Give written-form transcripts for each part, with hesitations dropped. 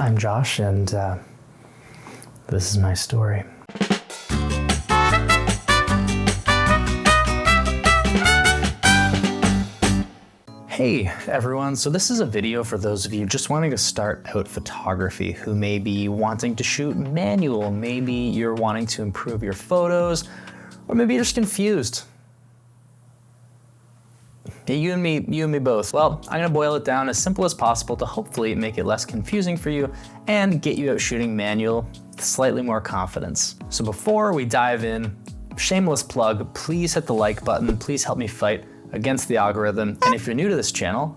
I'm Josh, and this is my story. Hey everyone, so this is a video for those of you just wanting to start out photography, who may be wanting to shoot manual, maybe you're wanting to improve your photos, or maybe you're just confused. Yeah, you and me both. Well, I'm gonna boil it down as simple as possible to hopefully make it less confusing for you and get you out shooting manual with slightly more confidence. So before we dive in, shameless plug, please hit the like button, please help me fight against the algorithm. And if you're new to this channel,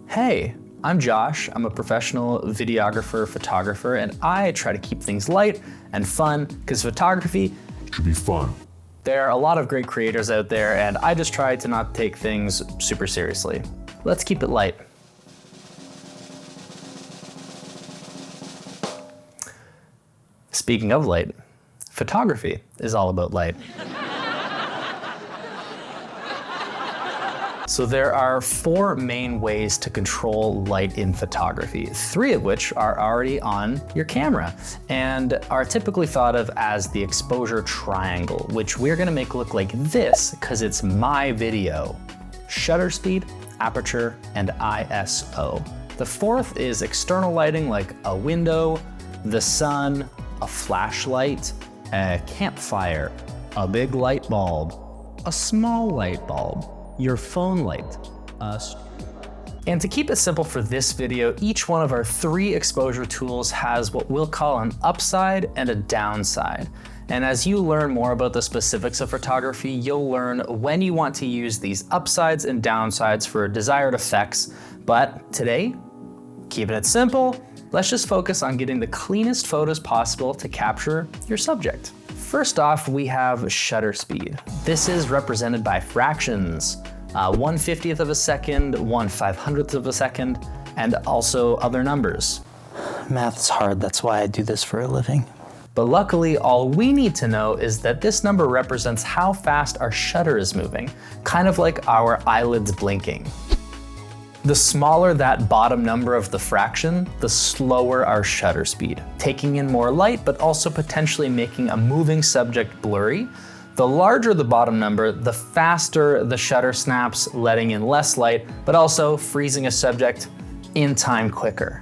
hey, I'm Josh. I'm a professional videographer, photographer, and I try to keep things light and fun because photography should be fun. There are a lot of great creators out there, and I just try to not take things super seriously. Let's keep it light. Speaking of light, photography is all about light. So there are 4 main ways to control light in photography, 3 of which are already on your camera and are typically thought of as the exposure triangle, which we're gonna make look like this because it's my video: shutter speed, aperture, and ISO. The 4th is external lighting like a window, the sun, a flashlight, a campfire, a big light bulb, a small light bulb, your phone light. And to keep it simple for this video, each one of our 3 exposure tools has what we'll call an upside and a downside. And as you learn more about the specifics of photography, you'll learn when you want to use these upsides and downsides for desired effects. But today, keeping it simple, let's just focus on getting the cleanest photos possible to capture your subject. First off, we have shutter speed. This is represented by fractions, 1/50th of a second, 1/500th of a second, and also other numbers. Math's hard, that's why I do this for a living. But luckily, all we need to know is that this number represents how fast our shutter is moving, kind of like our eyelids blinking. The smaller that bottom number of the fraction, the slower our shutter speed, taking in more light, but also potentially making a moving subject blurry. The larger the bottom number, the faster the shutter snaps, letting in less light, but also freezing a subject in time quicker.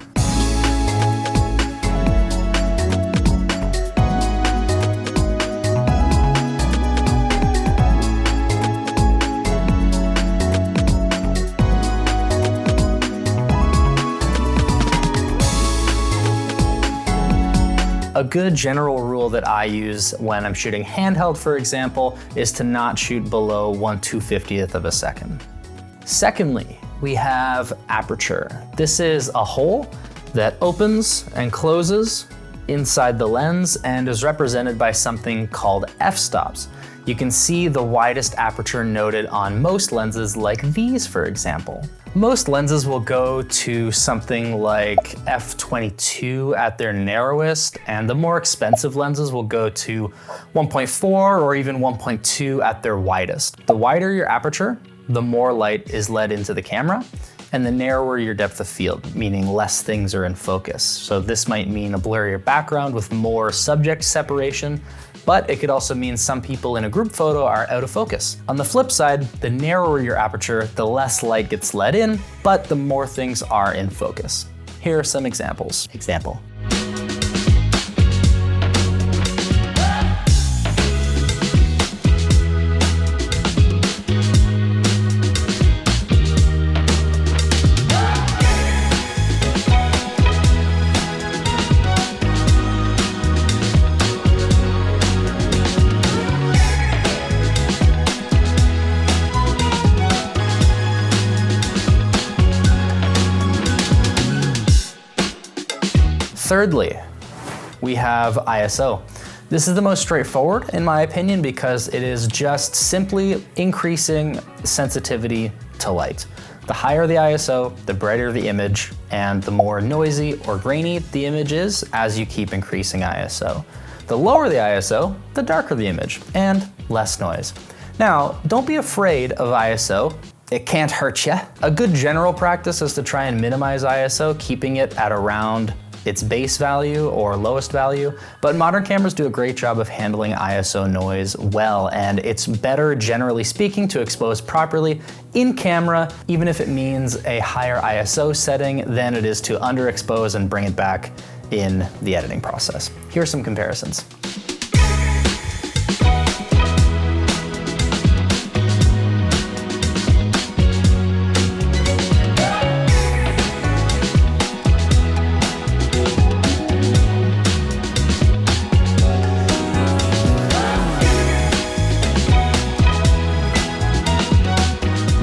A good general rule that I use when I'm shooting handheld, for example, is to not shoot below 1/250th of a second. Secondly, we have aperture. This is a hole that opens and closes inside the lens and is represented by something called f-stops. You can see the widest aperture noted on most lenses like these, for example. Most lenses will go to something like f/22 at their narrowest, and the more expensive lenses will go to 1.4 or even 1.2 at their widest. The wider your aperture, the more light is let into the camera, and the narrower your depth of field, meaning less things are in focus. So this might mean a blurrier background with more subject separation, but it could also mean some people in a group photo are out of focus. On the flip side, the narrower your aperture, the less light gets let in, but the more things are in focus. Here are some examples. Example. Thirdly, we have ISO. This is the most straightforward in my opinion because it is just simply increasing sensitivity to light. The higher the ISO, the brighter the image, and the more noisy or grainy the image is as you keep increasing ISO. The lower the ISO, the darker the image, and less noise. Now, don't be afraid of ISO. It can't hurt you. A good general practice is to try and minimize ISO, keeping it at around its base value or lowest value, but modern cameras do a great job of handling ISO noise well, and it's better, generally speaking, to expose properly in camera, even if it means a higher ISO setting, than it is to underexpose and bring it back in the editing process. Here are some comparisons.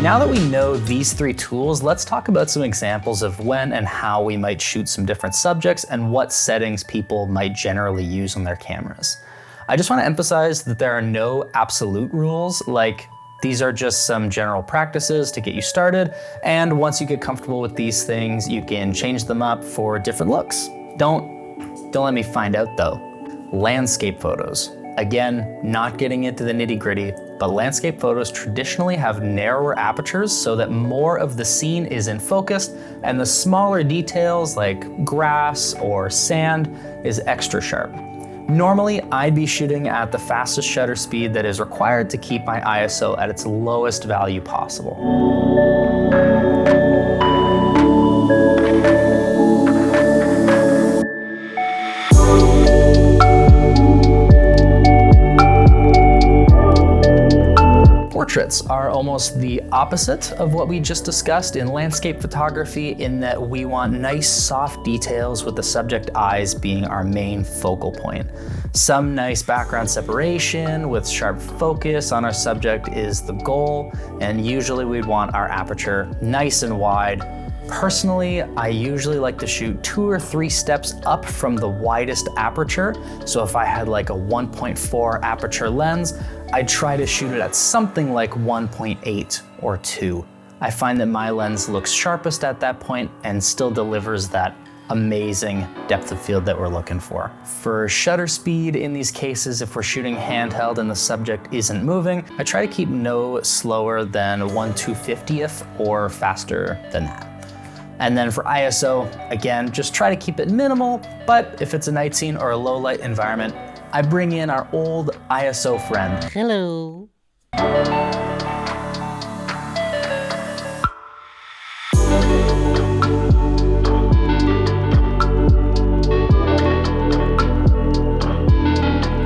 Now that we know these three tools, let's talk about some examples of when and how we might shoot some different subjects and what settings people might generally use on their cameras. I just want to emphasize that there are no absolute rules, like these are just some general practices to get you started, and once you get comfortable with these things, you can change them up for different looks. Don't let me find out though. Landscape photos. Again, not getting into the nitty-gritty, but landscape photos traditionally have narrower apertures so that more of the scene is in focus, and the smaller details like grass or sand is extra sharp. Normally, I'd be shooting at the fastest shutter speed that is required to keep my ISO at its lowest value possible. Portraits are almost the opposite of what we just discussed in landscape photography, in that we want nice soft details with the subject eyes being our main focal point. Some nice background separation with sharp focus on our subject is the goal, and usually we'd want our aperture nice and wide. Personally, I usually like to shoot 2 or 3 steps up from the widest aperture. So if I had like a 1.4 aperture lens, I'd try to shoot it at something like 1.8 or 2. I find that my lens looks sharpest at that point and still delivers that amazing depth of field that we're looking for. For shutter speed in these cases, if we're shooting handheld and the subject isn't moving, I try to keep no slower than 1/250th or faster than that. And then for ISO, again, just try to keep it minimal, but if it's a night scene or a low light environment, I bring in our old ISO friend. Hello.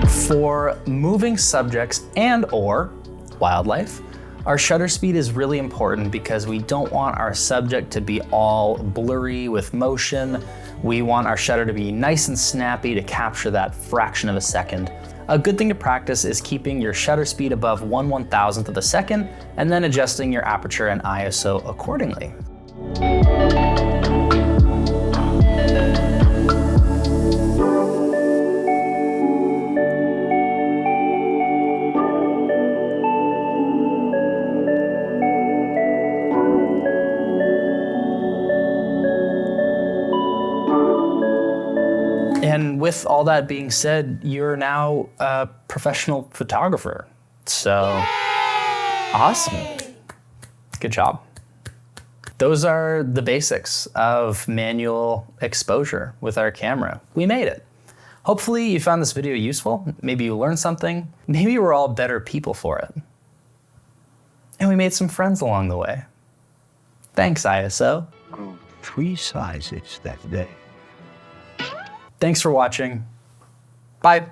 For moving subjects and/or wildlife, our shutter speed is really important because we don't want our subject to be all blurry with motion. We want our shutter to be nice and snappy to capture that fraction of a second. A good thing to practice is keeping your shutter speed above 1/1000th of a second and then adjusting your aperture and ISO accordingly. And with all that being said, you're now a professional photographer. So, awesome. Good job. Those are the basics of manual exposure with our camera. We made it. Hopefully you found this video useful. Maybe you learned something. Maybe we're all better people for it. And we made some friends along the way. Thanks, ISO. Grew 3 sizes that day. Thanks for watching. Bye.